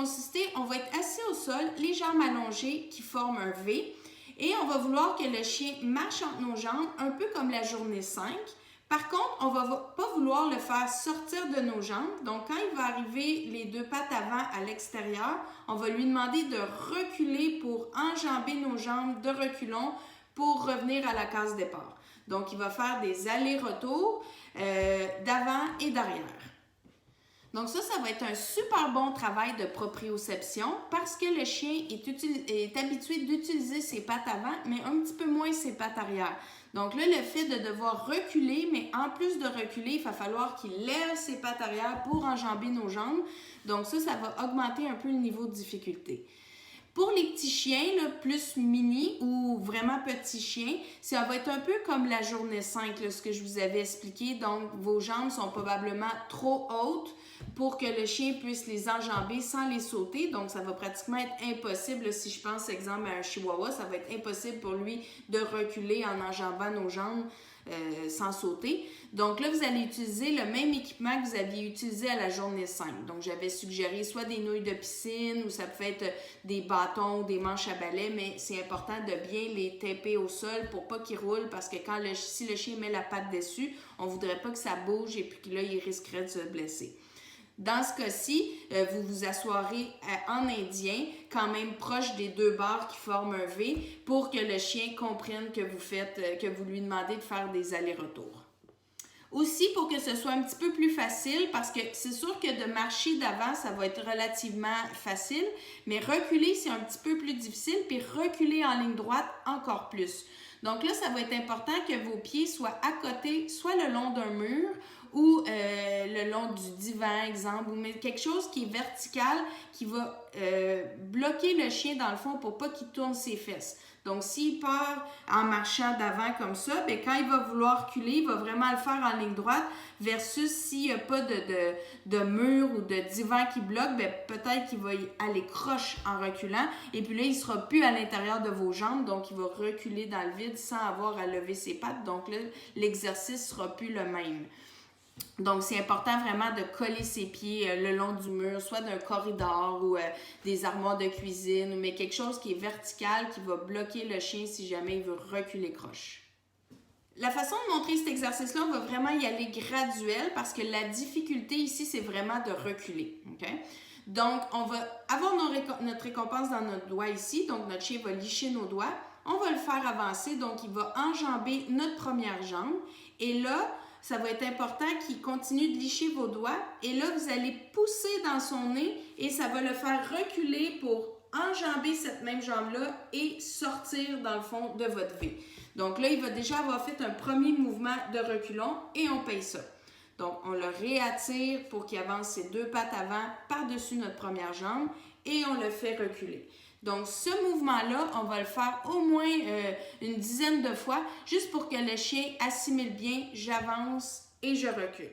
consister, on va être assis au sol, les jambes allongées qui forment un V. Et on va vouloir que le chien marche entre nos jambes, un peu comme la journée 5. Par contre, on ne va pas vouloir le faire sortir de nos jambes. Donc, quand il va arriver les deux pattes avant à l'extérieur, on va lui demander de reculer pour enjamber nos jambes de reculons pour revenir à la case départ. Donc, il va faire des allers-retours d'avant et d'arrière. Donc ça va être un super bon travail de proprioception parce que le chien est habitué d'utiliser ses pattes avant, mais un petit peu moins ses pattes arrière. Donc là, le fait de devoir reculer, mais en plus de reculer, il va falloir qu'il lève ses pattes arrière pour enjamber nos jambes. Donc ça va augmenter un peu le niveau de difficulté. Pour les petits chiens, là, plus mini ou vraiment petits chiens, ça va être un peu comme la journée 5, là, ce que je vous avais expliqué. Donc, vos jambes sont probablement trop hautes pour que le chien puisse les enjamber sans les sauter. Donc, ça va pratiquement être impossible. Là, si je pense, exemple, à un chihuahua, ça va être impossible pour lui de reculer en enjambant nos jambes sans sauter. Donc là, vous allez utiliser le même équipement que vous aviez utilisé à la journée 5. Donc, j'avais suggéré soit des nouilles de piscine ou ça peut être des bâtons ou des manches à balai, mais c'est important de bien les taper au sol pour pas qu'ils roulent parce que si le chien met la patte dessus, on voudrait pas que ça bouge et puis que là, il risquerait de se blesser. Dans ce cas-ci, vous vous assoirez en indien, quand même proche des deux barres qui forment un V, pour que le chien comprenne que vous lui demandez de faire des allers-retours. Aussi, pour que ce soit un petit peu plus facile, parce que c'est sûr que de marcher d'avant, ça va être relativement facile, mais reculer, c'est un petit peu plus difficile, puis reculer en ligne droite, encore plus. Donc là, ça va être important que vos pieds soient à côté, soit le long d'un mur ou le long du divan, exemple, ou quelque chose qui est vertical, qui va bloquer le chien dans le fond pour pas qu'il tourne ses fesses. Donc, s'il part en marchant d'avant comme ça, bien, quand il va vouloir reculer, il va vraiment le faire en ligne droite versus s'il n'y a pas de mur ou de divan qui bloque, bien, peut-être qu'il va aller croche en reculant et puis là, il ne sera plus à l'intérieur de vos jambes, donc il va reculer dans le vide sans avoir à lever ses pattes. Donc là, l'exercice ne sera plus le même. Donc, c'est important vraiment de coller ses pieds le long du mur, soit d'un corridor ou des armoires de cuisine, mais quelque chose qui est vertical, qui va bloquer le chien si jamais il veut reculer croche. La façon de montrer cet exercice-là, on va vraiment y aller graduel parce que la difficulté ici, c'est vraiment de reculer. Okay? Donc, on va avoir notre récompense dans notre doigt ici. Donc, notre chien va licher nos doigts. On va le faire avancer. Donc, il va enjamber notre première jambe. Et là, ça va être important qu'il continue de licher vos doigts. Et là, vous allez pousser dans son nez et ça va le faire reculer pour enjamber cette même jambe-là et sortir dans le fond de votre V. Donc là, il va déjà avoir fait un premier mouvement de reculon et on paye ça. Donc, on le réattire pour qu'il avance ses deux pattes avant par-dessus notre première jambe et on le fait reculer. Donc, ce mouvement-là, on va le faire au moins une dizaine de fois, juste pour que le chien assimile bien, j'avance et je recule.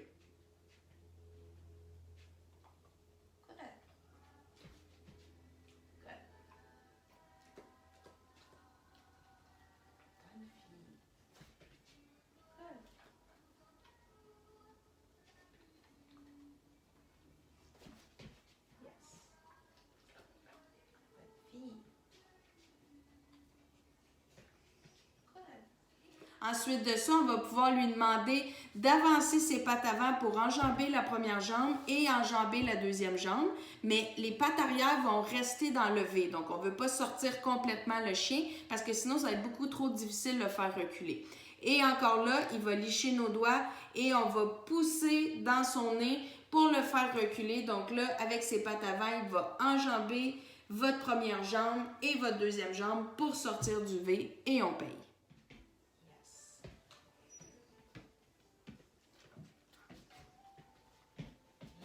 Ensuite de ça, on va pouvoir lui demander d'avancer ses pattes avant pour enjamber la première jambe et enjamber la deuxième jambe. Mais les pattes arrière vont rester dans le V. Donc, on ne veut pas sortir complètement le chien parce que sinon, ça va être beaucoup trop difficile de le faire reculer. Et encore là, il va licher nos doigts et on va pousser dans son nez pour le faire reculer. Donc là, avec ses pattes avant, il va enjamber votre première jambe et votre deuxième jambe pour sortir du V et on paye.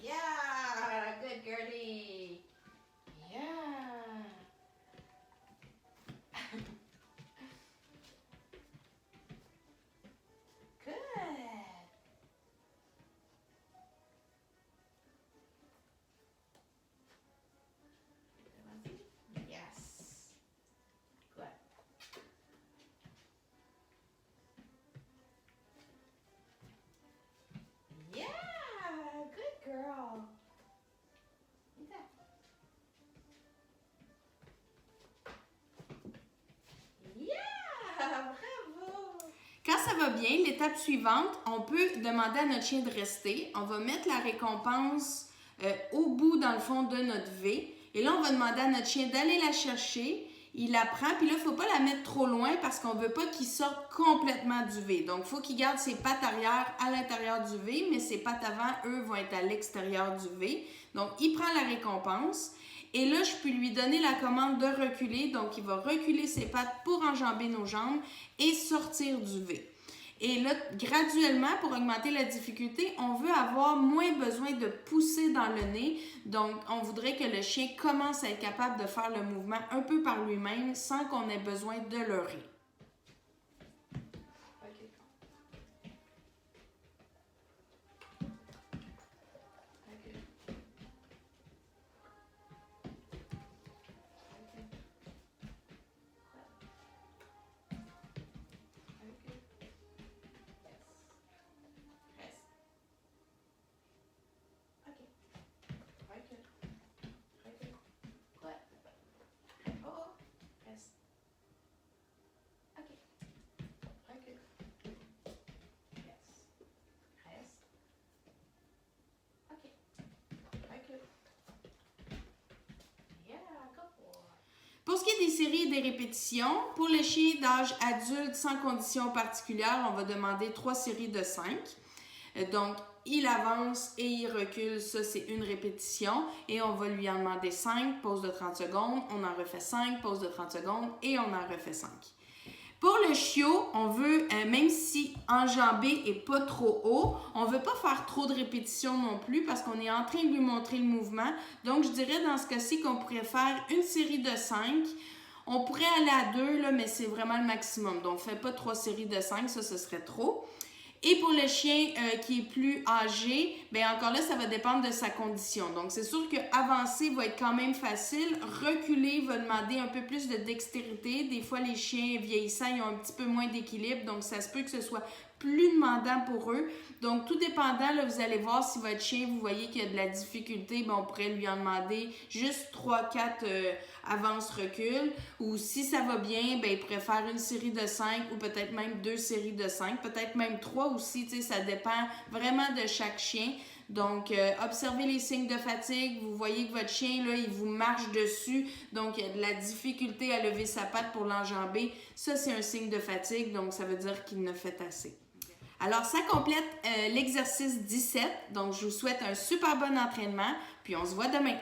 Yeah, good girlie. Yeah. Good. Yes. Good. Yeah, good girl. ça va bien, l'étape suivante, on peut demander à notre chien de rester. On va mettre la récompense au bout, dans le fond, de notre V. Et là, on va demander à notre chien d'aller la chercher. Il la prend, puis là, il ne faut pas la mettre trop loin parce qu'on ne veut pas qu'il sorte complètement du V. Donc, il faut qu'il garde ses pattes arrière à l'intérieur du V, mais ses pattes avant, eux, vont être à l'extérieur du V. Donc, il prend la récompense. Et là, je peux lui donner la commande de reculer. Donc, il va reculer ses pattes pour enjamber nos jambes et sortir du V. Et là, graduellement, pour augmenter la difficulté, on veut avoir moins besoin de pousser dans le nez. Donc, on voudrait que le chien commence à être capable de faire le mouvement un peu par lui-même sans qu'on ait besoin de leurrer. Pour ce qui est des séries et des répétitions, pour le chien d'âge adulte sans condition particulière, on va demander 3 séries de 5. Donc, il avance et il recule, ça c'est une répétition. Et on va lui en demander 5, pause de 30 secondes, on en refait 5, pause de 30 secondes et on en refait 5. Pour le chiot, on veut, même si enjambé et pas trop haut, on ne veut pas faire trop de répétitions non plus parce qu'on est en train de lui montrer le mouvement. Donc, je dirais dans ce cas-ci qu'on pourrait faire une série de 5. On pourrait aller à 2, là, mais c'est vraiment le maximum. Donc, on ne fait pas 3 séries de 5, ça, ce serait trop. Et pour le chien qui est plus âgé, bien encore là, ça va dépendre de sa condition. Donc, c'est sûr qu'avancer va être quand même facile. Reculer va demander un peu plus de dextérité. Des fois, les chiens vieillissants, ils ont un petit peu moins d'équilibre. Donc, ça se peut que ce soit plus demandant pour eux. Donc, tout dépendant, là, vous allez voir si votre chien, vous voyez qu'il y a de la difficulté, bien, on pourrait lui en demander juste 3-4 avance-recul. Ou si ça va bien, bien, il pourrait faire une série de 5 ou peut-être même 2 séries de 5, peut-être même 3 aussi, tu sais, ça dépend vraiment de chaque chien. Donc, observez les signes de fatigue. Vous voyez que votre chien, là, il vous marche dessus. Donc, il y a de la difficulté à lever sa patte pour l'enjamber. Ça, c'est un signe de fatigue. Donc, ça veut dire qu'il ne fait assez. Alors, ça complète l'exercice 17. Donc, je vous souhaite un super bon entraînement. Puis, on se voit demain.